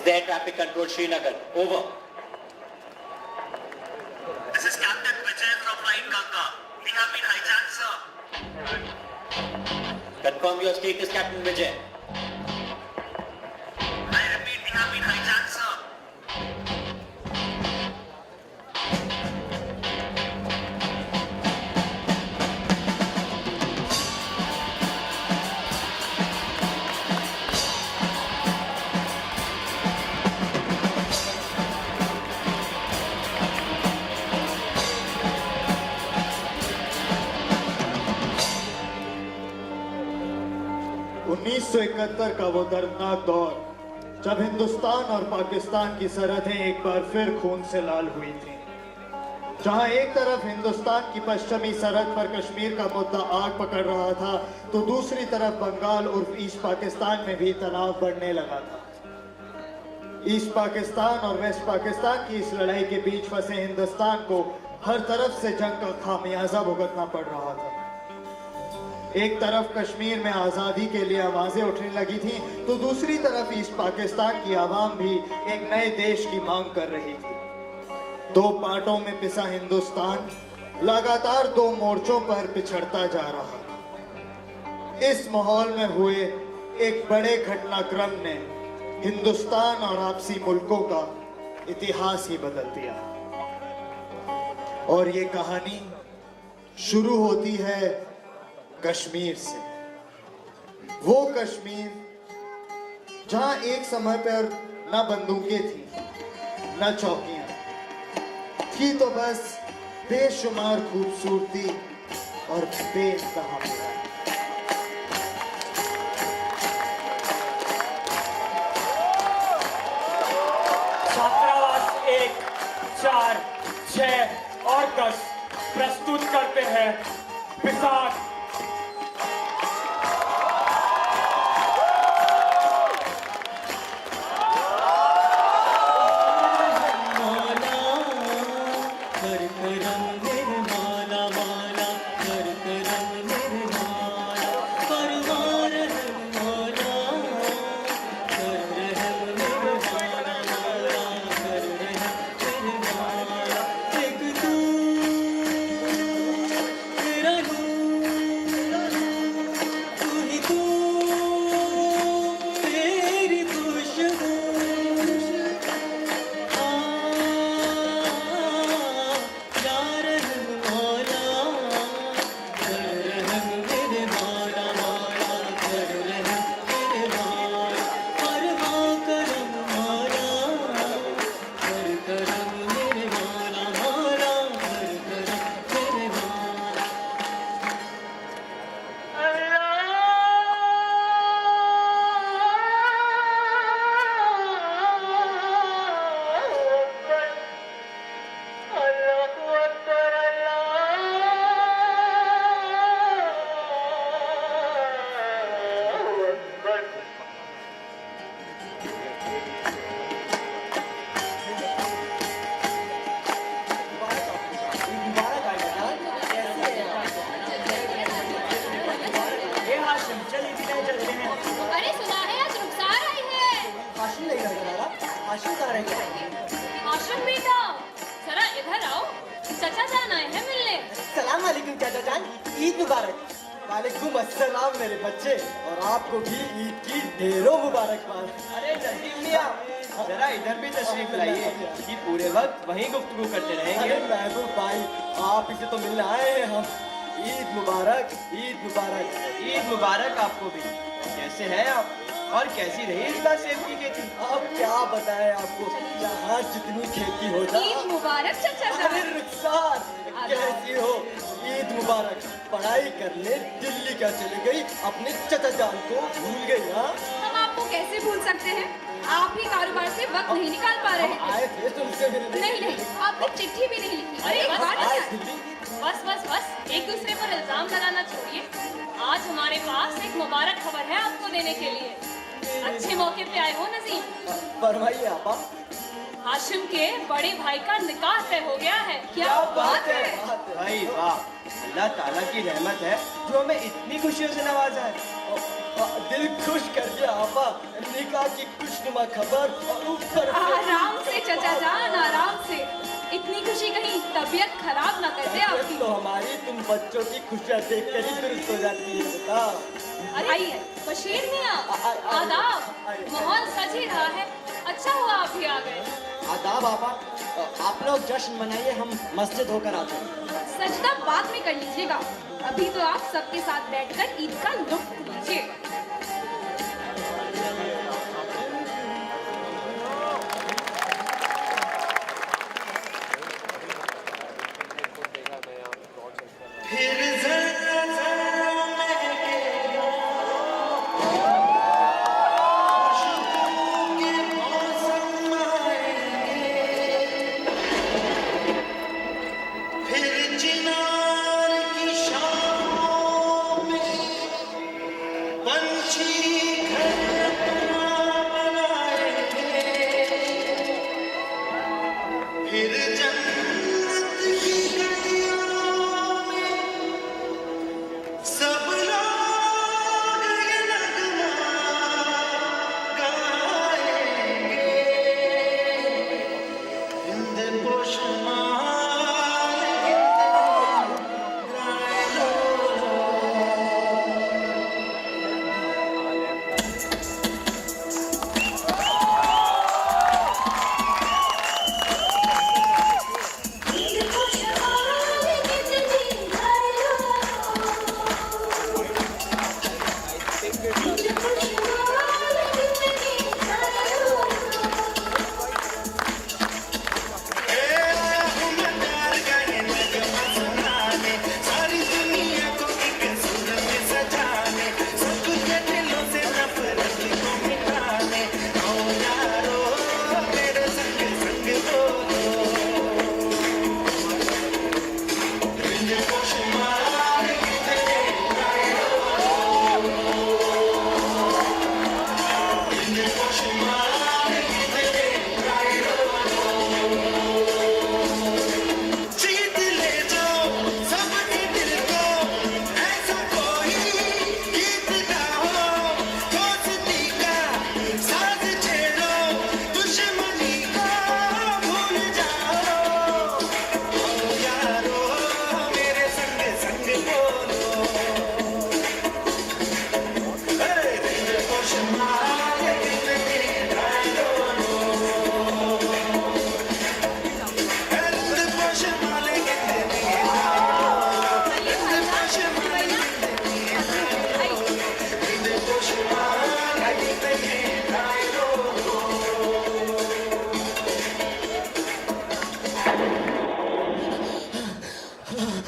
Is the air traffic control Srinagar? Over. This is Captain Vijay from Flight Ganga. We have been hijacked, sir. Confirm your status, Captain Vijay. I repeat, we have been hijacked, sir. 1971 का वो दर्दनाक दौर जब हिंदुस्तान और पाकिस्तान की सरहदें एक बार फिर खून से लाल हुई थी, जहां एक तरफ हिंदुस्तान की पश्चिमी सरहद पर कश्मीर का मुद्दा आग पकड़ रहा था, तो दूसरी तरफ बंगाल और ईस्ट पाकिस्तान में भी तनाव बढ़ने लगा था। ईस्ट पाकिस्तान और वेस्ट पाकिस्तान की इस लड़ाई के बीच फंसे हिंदुस्तान को हर तरफ से जंग का खामियाजा भुगतना पड़ रहा था। एक तरफ कश्मीर में आजादी के लिए आवाजें उठने लगी थी, तो दूसरी तरफ ईस्ट पाकिस्तान की आवाम भी एक नए देश की मांग कर रही थी। दो पार्टों में पिसा हिंदुस्तान लगातार दो मोर्चों पर पिछड़ता जा रहा था। इस माहौल में हुए एक बड़े घटनाक्रम ने हिंदुस्तान और आपसी मुल्कों का इतिहास ही बदल दिया। और ये कहानी शुरू होती है कश्मीर से। वो कश्मीर जहां एक समय पर न बंदूकें थी, न चौकियां थी, तो बस बेशुमार खूबसूरती और बेइंतहा प्यार। छात्रावास 1, 4, 6 और 10 प्रस्तुत करते हैं विशाख। आश्रम बेटा, जरा इधर आओ, चाचा जान आए हैं मिलने। सलाम वालेकुम चाचा जान, ईद मुबारक। वालेकुम अस्सलाम मेरे बच्चे, और आपको भी ईद की ढेरों मुबारकबाद। अरे जल्दी आओ, जरा इधर भी तशरीफ लाइए कि पूरे वक्त वहीं गुफ्तगू करते रहेंगे। अरे महबूब भाई, आप इसे तो मिलने आए हैं हम। ईद मुबारक, ईद मुबारक। ईद मुबारक आपको भी। कैसे हैं आप और कैसी रही इस बार सेब की खेती? अब क्या बताएं आपको, यहाँ जितनी खेती हो जाए। ईद मुबारक चाचा जान। अरे रुखसार, कैसी हो? ईद मुबारक। पढ़ाई करने दिल्ली क्या चली गई, अपने चाचा जान को भूल गई? हाँ, हम आपको कैसे भूल सकते हैं, आप ही कारोबार से वक्त नहीं निकाल पा रहे हम आए थे तुमसे मिलने। नहीं, आपने चिट्ठी भी नहीं लिखी। अरे एक बात, बस एक दूसरे पर इल्जाम लगाना छोड़िए। आज हमारे पास एक मुबारक खबर है आपको देने के लिए। अच्छे मौके पे आए हो नजीम। फरमाइए आपा। हाशिम के बड़े भाई का निकाह तय हो गया है। क्या बात है। भाई वाह, अल्लाह ताला की रहमत है जो हमें इतनी खुशियों से नवाजा है। दिल खुश कर दिया पापा, निकाह की खुशनुमा खबर और ऊपर से आराम से चचा जान, आराम से। इतनी खुशी कहीं तबीयत खराब ना कर दे आपकी। तो हमारी तुम बच्चों की खुशियाँ देख कर ही दुरुस्त हो जाती है बेटा। अरे आइए बशीर मियाँ, आदाब। माहौल सज ही रहा है, अच्छा हुआ आप भी आ गए। आदाब पापा, आप लोग जश्न मनाइए, हम मस्जिद होकर आते हैं। सजदा बाद में कर लीजिएगा, अभी तो आप सबके साथ बैठकर ईद का लुत्फ लीजिए।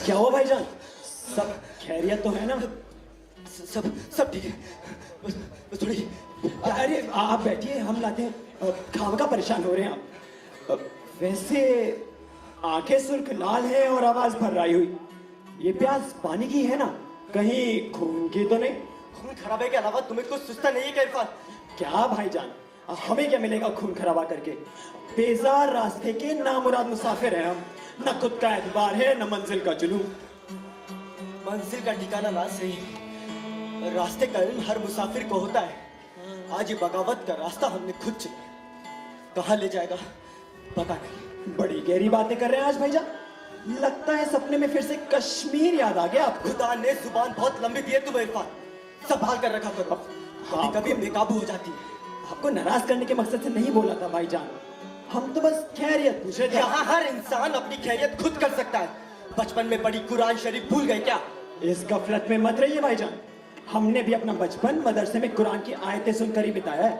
क्या हुआ भाईजान, सब खैरियत तो है ना? सब सब ठीक है, बस थोड़ी। अरे आप बैठिए, हम लाते हैं। खामखा परेशान हो रहे हैं आप। वैसे आंखें सुर्ख लाल है और आवाज भर्राई हुई, ये प्यास पानी की है ना, कहीं खून की तो नहीं? खून खराबे के अलावा तुम्हें कुछ सुस्ता नहीं है क्या इरफान? क्या भाईजान, हमें क्या मिलेगा खून खराबा करके? बेजार रास्ते के नामुराद मुसाफिर हैं हम, न खुद का एतबार है न मंजिल का जुनून। मंजिल का ठिकाना ना सही, रास्ते का इल्म हर मुसाफिर को होता है। आज ये बगावत का रास्ता हमने खुद चुना, कहाँ ले जाएगा पता नहीं। बड़ी गहरी बातें कर रहे हैं आज भाईजान, लगता है सपने में फिर से कश्मीर याद आ गया आपको। खुदा ने जुबान बहुत लंबी दी है तुम्हें इरफान, संभाल कर रखा करो। हाँ, कभी बेकाबू हो जाती है। आपको नाराज करने के मकसद से नहीं बोला था भाईजान, हम तो बस खैरियत पूछे थे। यहाँ हर इंसान अपनी खैरियत खुद कर सकता है। बचपन में पढ़ी कुरान शरीफ भूल गए क्या? इस गफलत में मत रहिए भाईजान, हमने भी अपना बचपन मदरसे में कुरान की आयतें सुनकर ही बिताया है।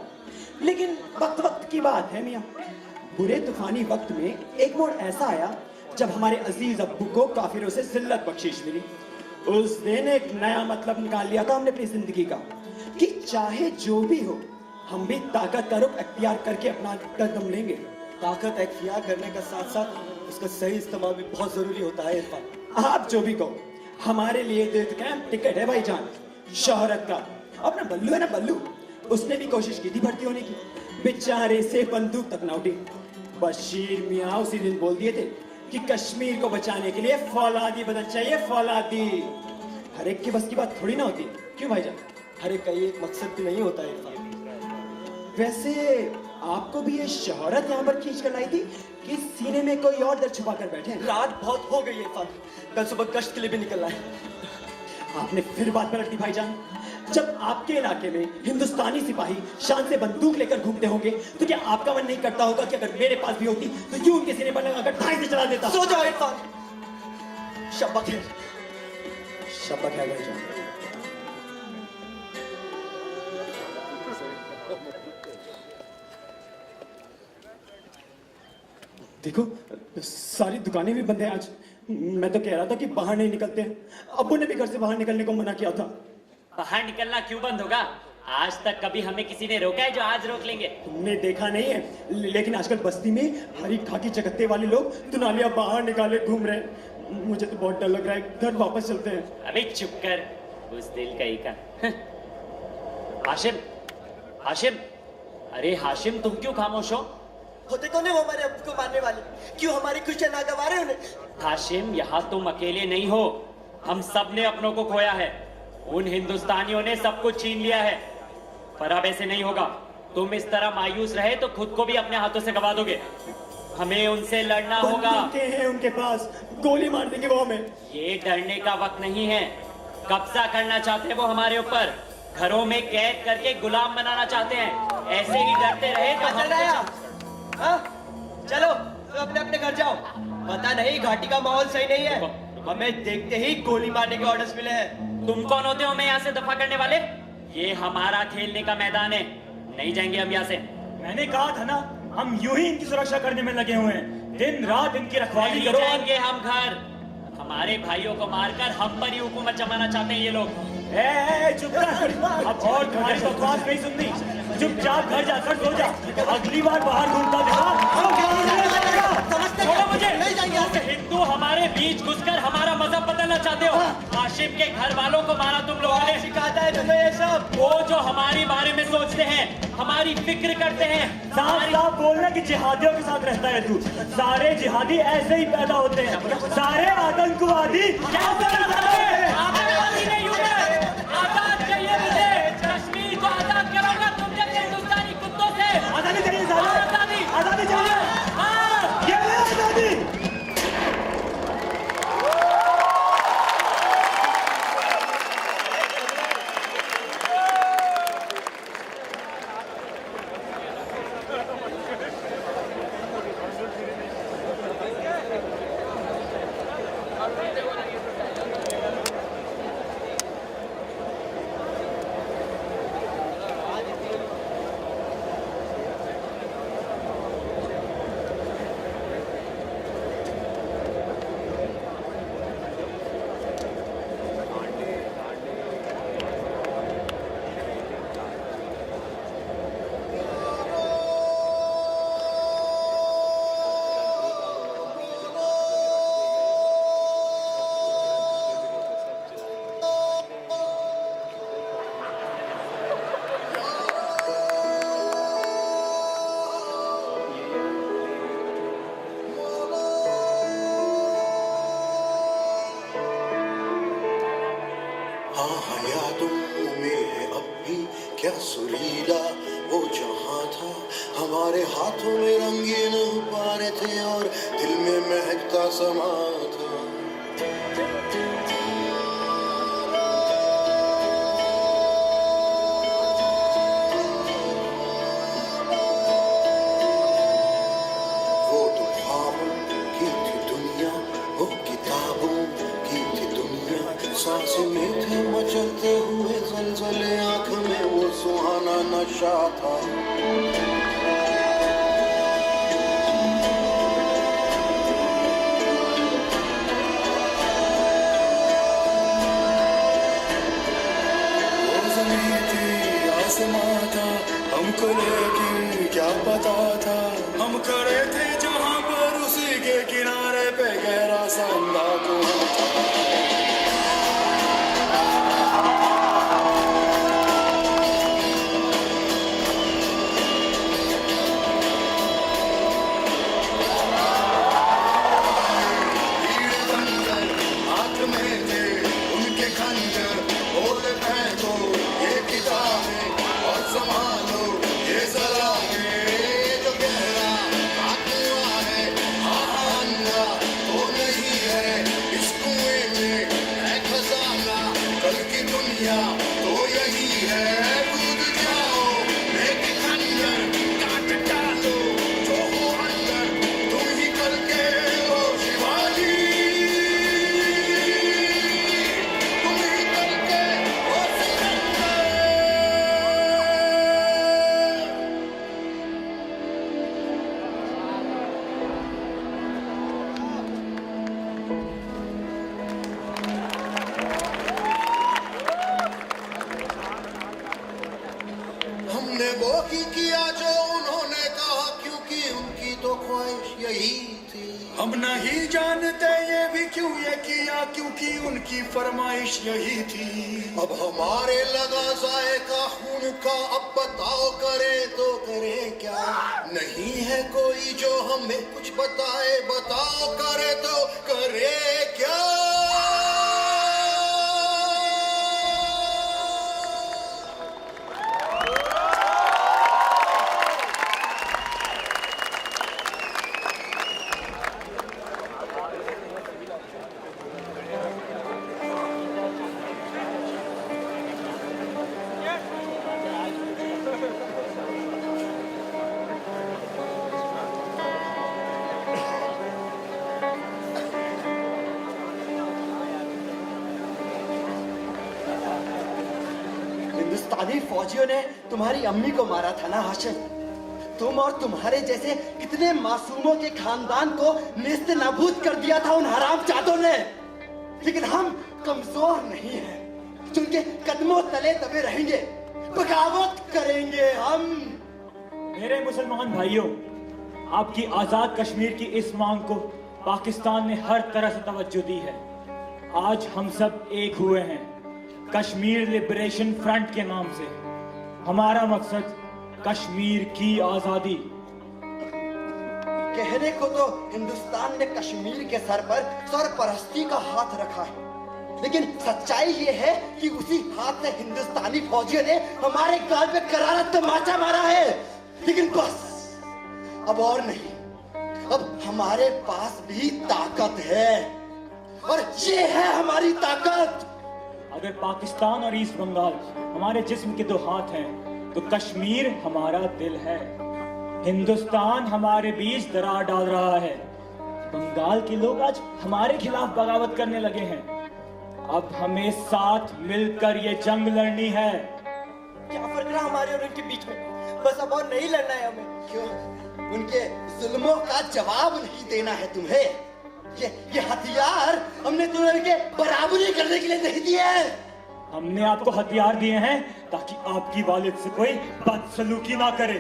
लेकिन वक्त वक्त की बात है मियाँ, बुरे तूफानी वक्त में एक मोड़ ऐसा आया जब हमारे अजीज अब्बू को काफिरों से जिल्लत बख्शीश मिली। उस दिन एक नया मतलब निकाल लिया था हमने अपनी जिंदगी का कि चाहे जो भी हो हम भी ताकत का रुख अख्तियार करके अपना कदम लेंगे। ताकत अख्तियार करने का साथ साथ उसका सही इस्तेमाल भी बहुत जरूरी होता है इरफान। आप जो भी कहो, हमारे लिए तो कैंप टिकट है भाईजान शोहरत का। अपना बल्लू है ना बल्लू, उसने भी कोशिश की थी भर्ती होने की, बेचारे से बंदूक तक ना उठी। बशीर मियाँ उसी दिन बोल दिए थे कि कश्मीर को बचाने के लिए फौलादी बदन चाहिए, फौलादी। हर एक की बस की बात थोड़ी ना होती, क्यों भाईजान? हर एक का ये एक मकसद भी नहीं होता है इरफान। वैसे आपको भी ये शोहरत यहाँ पर खींच कर लाई थी कि सीने में कोई और दर्द छुपा कर बैठे हैं? रात बहुत हो गई है इरफान, कल सुबह गश्त के लिए भी निकलना है। आपने फिर बात पलट दी भाईजान। जब आपके इलाके में हिंदुस्तानी सिपाही शान से बंदूक लेकर घूमते होंगे तो क्या आपका मन नहीं करता होगा कि अगर मेरे पास भी होती तो यूं उनके सीने पर लगाकर ढाई से चला देता? सो जाओ इरफान, शब्बा खैर। शब्बा खैर भाईजान। देखो सारी दुकानें भी बंद हैं आज। मैं तो कह रहा था कि बाहर नहीं निकलते हैं। अब्बू ने भी घर से बाहर निकलने को मना किया था। बाहर निकलना क्यों बंद होगा? आज तक कभी हमें किसी ने रोका है जो आज रोक लेंगे? तुमने देखा नहीं है, लेकिन आजकल बस्ती में हरी खाकी चकत्ते वाले लोग दुनालियां बाहर निकाले घूम रहे हैं। मुझे तो बहुत डर लग रहा है, घर वापस चलते हैं। अबे चुप कर, उस दिल कहीं का। हाशिम, हाशिम, अरे हाशिम तुम क्यों खामोश हो? होते कौन है वो हमारे अब्बू को मारने वाले? क्यों हमारी खुशियां नागवार है उन्हें? हाशिम यहाँ तुम अकेले नहीं हो, हम सब ने अपनों को खोया है। उन हिंदुस्तानियों ने सब कुछ छीन लिया है, पर अब ऐसे नहीं होगा। तुम इस तरह मायूस रहे तो खुद को भी अपने हाथों से गवा दोगे। हमें उनसे लड़ना होगा। बंदूकें हैं उनके पास, गोली मार देंगे वो हमें। ये डरने का वक्त नहीं है। कब्जा करना चाहते हैं वो हमारे ऊपर, घरों में कैद करके गुलाम बनाना चाहते हैं। ऐसे ही डरते रहे तो चल रहा है? हाँ? चलो तो अपने अपने घर जाओ। पता नहीं घाटी का माहौल सही नहीं है, हमें देखते ही गोली मारने के ऑर्डर्स मिले हैं। तुम कौन होते हो हमें यहाँ से दफा करने वाले? ये हमारा खेलने का मैदान है, नहीं जाएंगे हम यहाँ से। मैंने कहा था ना, हम यूं ही इनकी सुरक्षा करने में लगे हुए हैं। दिन रात इनकी रखवाली नहीं करो। जाएंगे हम घर। हमारे भाइयों को मारकर हम पर ही हुकूमत जमाना चाहते हैं ये लोग। चुप कर, अब और तुम्हारी बकवास नहीं सुननी। चुपचाप घर जाकर सो जा। अगली बार बाहर घूमता छोड़ो मुझे। हिंदू हमारे बीच घुसकर हमारा मजहब बदलना चाहते हो। हाशिम के घर वालों को मारा तुम लोगों ने। सिखाता है तुम्हें ये सब? वो जो हमारे बारे में सोचते हैं, हमारी फिक्र करते हैं। साफ साफ बोलना कि जिहादियों के साथ रहता है तू। सारे जिहादी ऐसे ही पैदा होते हैं, सारे आतंकवादी। आतंकवादी नहीं हूँ मैं। आजाद चाहिए मुझे, कश्मीर को आजाद करूंगा तुम जैसे हिंदुस्तानी कुत्तों से। आजादी चाहिए साले। आजादी, आजादी चाहिए। हाँ। ये ले आजादी। हाँ हयातों में है अब भी क्या सुरीला वो जहाँ था। हमारे हाथों में रंगीन गुब्बारे थे और दिल में महकता समा था। वो तो ख्वाबों की थी दुनिया, वो किताबों की थी दुनिया। सांसें में थे मचलते हुए जलजले, आंख में वो सुहाना नशा था। वो ज़मीं थी आसमां था, हमको लेकिन क्या पता था। हम खड़े थे जहाँ पर उसी के किनारे पे गहरा सा अंधाधुंध था। हाथ में थे उनके खंजर, बोले फेंको ये किताबें और संभालो ये जरा हमने वो ही किया जो उन्होंने कहा, क्योंकि उनकी तो ख्वाहिश यही थी। हम नहीं जानते ये भी क्यों ये किया, क्योंकि उनकी फरमाइश यही थी। अब हमारे लगा जाएगा खून का, अब बताओ करे तो करे क्या। नहीं है कोई जो हमें कुछ बताए, बताओ करे तो करे क्या। हिंदुस्तानी फौजियों ने तुम्हारी अम्मी को मारा था ना हाशिम। तुम और तुम्हारे जैसे कितने मासूमों के खानदान को नेस्त नाबूद कर दिया था उन हरामजादों ने। लेकिन हम कमजोर नहीं हैं, जो उनके कदमों तले दबे रहेंगे, बगावत करेंगे हम। मेरे मुसलमान भाइयों, आपकी आजाद कश्मीर की इस मांग को पाकिस्तान ने हर तरह से तवज्जो दी है। आज हम सब एक हुए हैं कश्मीर लिबरेशन फ्रंट के नाम से। हमारा मकसद कश्मीर की आजादी। कहने को तो हिंदुस्तान ने कश्मीर के सर पर सरपरस्ती का हाथ रखा है, लेकिन सच्चाई ये है कि उसी हाथ से हिंदुस्तानी फौजियों ने हमारे गाल पे करारा तमाचा मारा है। लेकिन बस अब और नहीं, अब हमारे पास भी ताकत है, और ये है हमारी ताकत। अगर पाकिस्तान और ईस्ट बंगाल हमारे जिस्म के दो हाथ हैं, तो कश्मीर हमारा दिल है। हिंदुस्तान हमारे बीच दरार डाल रहा है। बंगाल के लोग आज हमारे खिलाफ बगावत करने लगे हैं। अब हमें साथ मिलकर ये जंग लड़नी है। क्या फर्क रहा हमारे और उनके बीच में? बस अब और नहीं लड़ना है हमें। क्यों? उनके जुल्मों का जवाब नहीं देना है तुम्हें। ये हथियार हमने तुम्हें के बराबरी करने के लिए नहीं दिए हैं। हमने आपको हथियार दिए हैं ताकि आपकी वालिद से कोई बदसलूकी ना करे,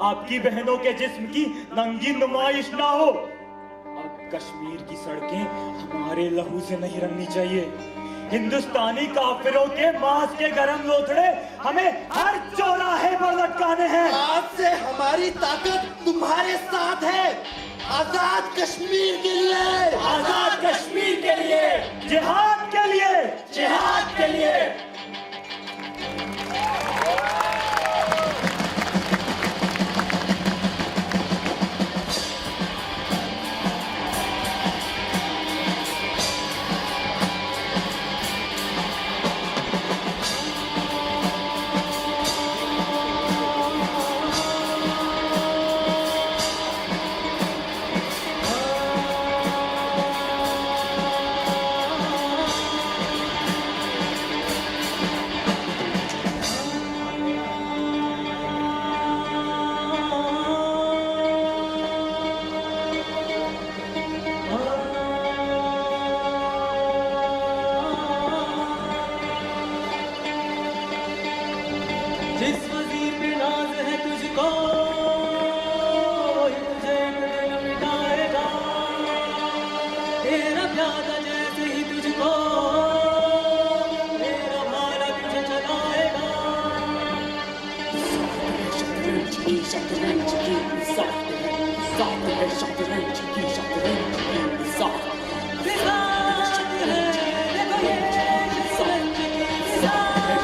आपकी बहनों के जिस्म की नंगी नुमाइश ना हो। अब कश्मीर की सड़कें हमारे लहू से नहीं रंगनी चाहिए। हिंदुस्तानी काफिरों के मांस के गरम लोथड़े हमें हर चौराहे पर लटकाने हैं। आज से हमारी ताकत तुम्हारे साथ है। आजाद कश्मीर के लिए, आजाद कश्मीर के लिए, जिहाद के लिए, जिहाद के लिए। जिस वजीर पे नाज है तुझको, वही तुझे एक दिन मिटाएगा। तेरा प्यादा जैसे ही तुझको, तेरा भाला तुझे चलाएगा। शतरंज की शतरंज की साथ है, शतरंज की शतरंज की साथ है। देखो ये शतरंज की साथ है।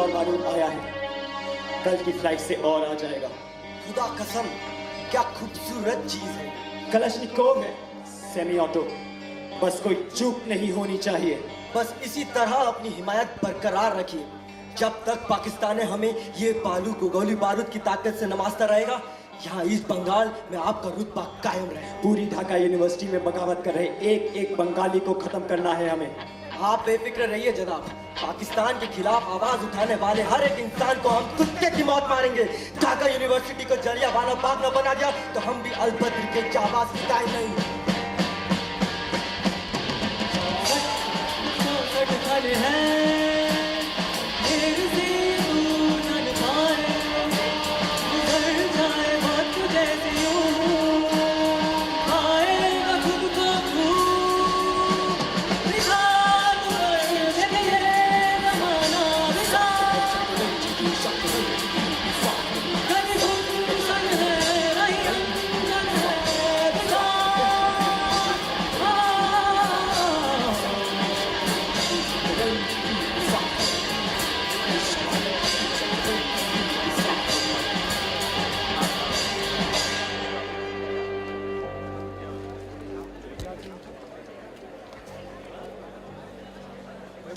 बारूद आया है, कल की फ्लाइट से और आ जाएगा। खुदा कसम, क्या खूबसूरत चीज है। कलशनिकोव है, सेमी ऑटो, बस कोई चूक नहीं होनी चाहिए। बस इसी तरह अपनी हिमायत बरकरार रखिए। जब तक पाकिस्तान हमें ये बालू को गोली बारूद की ताकत से नवाजता रहेगा, यहाँ ईस्ट बंगाल में आपका रुतबा कायम रहे। पूरी ढाका यूनिवर्सिटी में बगावत कर रहे एक एक बंगाली को खत्म करना है हमें। आप बेफिक्र रहिए जनाब, पाकिस्तान के खिलाफ आवाज उठाने वाले हर एक इंसान को हम कुत्ते की मौत मारेंगे। ढाका यूनिवर्सिटी को जलियांवाला बाग न बना दिया तो हम भी अलबद्र के जाबाज पिटाए नहीं।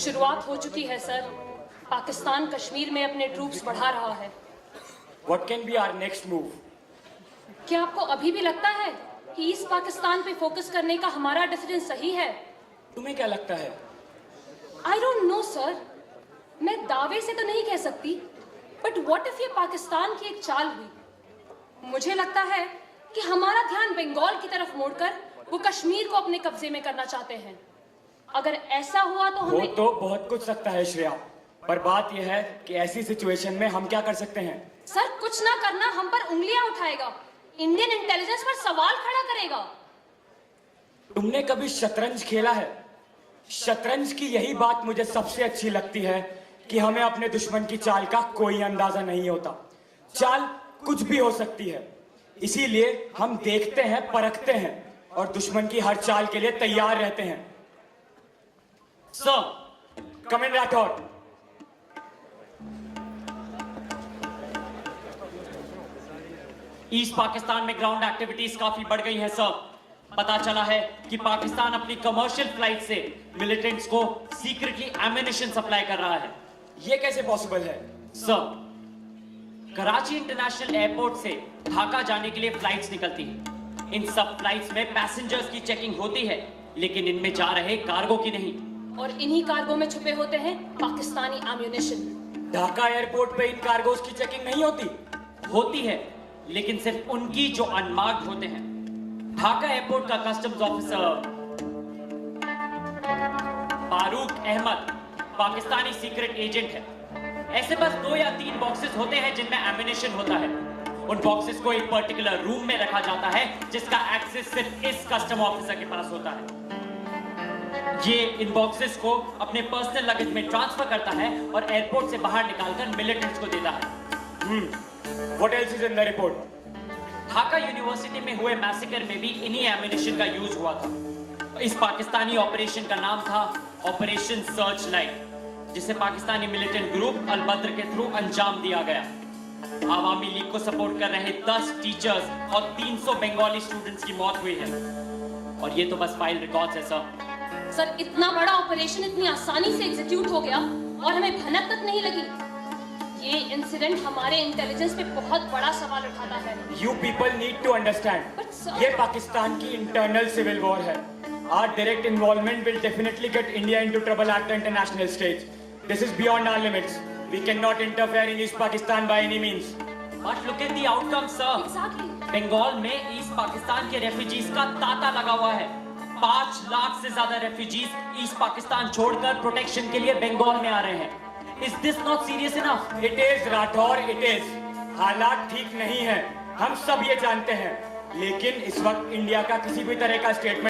शुरुआत हो चुकी है सर। पाकिस्तान कश्मीर में अपने ट्रूप्स बढ़ा रहा है। What can be our next move? क्या आपको अभी भी लगता है कि ईस्ट पाकिस्तान पे फोकस करने का हमारा डिसीजन सही है? तुम्हें क्या लगता है? आई डोंट नो सर, मैं दावे से तो नहीं कह सकती, बट व्हाट इफ ये पाकिस्तान की एक चाल हुई? मुझे लगता है कि हमारा ध्यान बंगाल की तरफ मोड़कर वो कश्मीर को अपने कब्जे में करना चाहते हैं। अगर ऐसा हुआ तो वो हमें तो बहुत कुछ सकता है श्रेया, पर बात यह है कि ऐसी सिचुएशन में हम क्या कर सकते हैं? सर, कुछ ना करना हम पर उंगलियां उठाएगा, इंडियन इंटेलिजेंस पर सवाल खड़ा करेगा। तुमने कभी शतरंज खेला है? शतरंज की यही बात मुझे सबसे अच्छी लगती है कि हमें अपने दुश्मन की चाल का कोई अंदाजा नहीं होता। चाल कुछ भी हो सकती है, इसीलिए हम देखते हैं, परखते हैं और दुश्मन की हर चाल के लिए तैयार रहते हैं। सर, कम इन राठौर। ईस्ट पाकिस्तान में ग्राउंड एक्टिविटीज काफी बढ़ गई हैं सर। पता चला है कि पाकिस्तान अपनी कमर्शियल फ्लाइट से मिलिटेंट्स को सीक्रेटली एम्युनिशन सप्लाई कर रहा है। ये कैसे पॉसिबल है? सर, कराची इंटरनेशनल एयरपोर्ट से ढाका जाने के लिए फ्लाइट्स निकलती हैं। इन सब फ्लाइट्स में पैसेंजर्स की चेकिंग होती है, लेकिन इनमें जा रहे कार्गो की नहीं। और इन्हीं कार्गो में छुपे होते हैं पाकिस्तानी एम्युनिशन। ढाका एयरपोर्ट पे इन कार्गोज की चेकिंग नहीं होती? होती है, लेकिन सिर्फ उनकी जो अनमार्क्ड होते हैं। ढाका एयरपोर्ट का customs officer Farooq Ahmed Pakistani secret agent है। ऐसे बस 2 या 3 बॉक्सेस होते हैं जिनमें एम्युनिशन होता है। उन बॉक्सेस को एक पर्टिकुलर रूम में रखा जाता है जिसका एक्सेस सिर्फ इस कस्टम ऑफिसर के पास होता है। ये इन बॉक्सेस को अपने पर्सनल लगेज में ट्रांसफर करता है और एयरपोर्ट से बाहर निकालकर मिलिटेंट्स को देता है। What else is in the report? Dhaka university में हुए मैसेकर में भी इन्हीं एम्युनिशन का यूज हुआ था। इस पाकिस्तानी ऑपरेशन का नाम था ऑपरेशन सर्च लाइट, जिसे पाकिस्तानी मिलिटेंट ग्रुप अलबद्र के थ्रू अंजाम दिया गया। आवामी लीग को सपोर्ट कर रहे 10 टीचर्स और 300 बंगाली स्टूडेंट्स की मौत हुई है। और ये तो बस फाइल रिकॉर्ड्स है सर। सर, इतना बड़ा ऑपरेशन इतनी आसानी से एग्जीक्यूट हो गया और हमें भनक तक नहीं लगी। ये इंसिडेंट हमारे इंटेलिजेंस पे बहुत बड़ा सवाल उठाता है। You people need to understand. But sir- ये पाकिस्तान की इंटरनल सिविल वॉर है। Our direct involvement will definitely get India into trouble at the international stage. This is beyond our limits. We cannot interfere in East Pakistan by any means. But look at the outcome, sir. Exactly. Bengal में East Pakistan के refugees का तांता लगा हुआ है। 5 लाख से ज्यादा refugees east Pakistan छोड़कर प्रोटेक्शन के लिए बंगाल में आ रहे हैं। Is this not serious enough? It is, Rathore, it is. हालात ठीक नहीं है, हम सब ये जानते हैं, लेकिन इस वक्त इंडिया का किसी भी तरह का स्टेटमेंट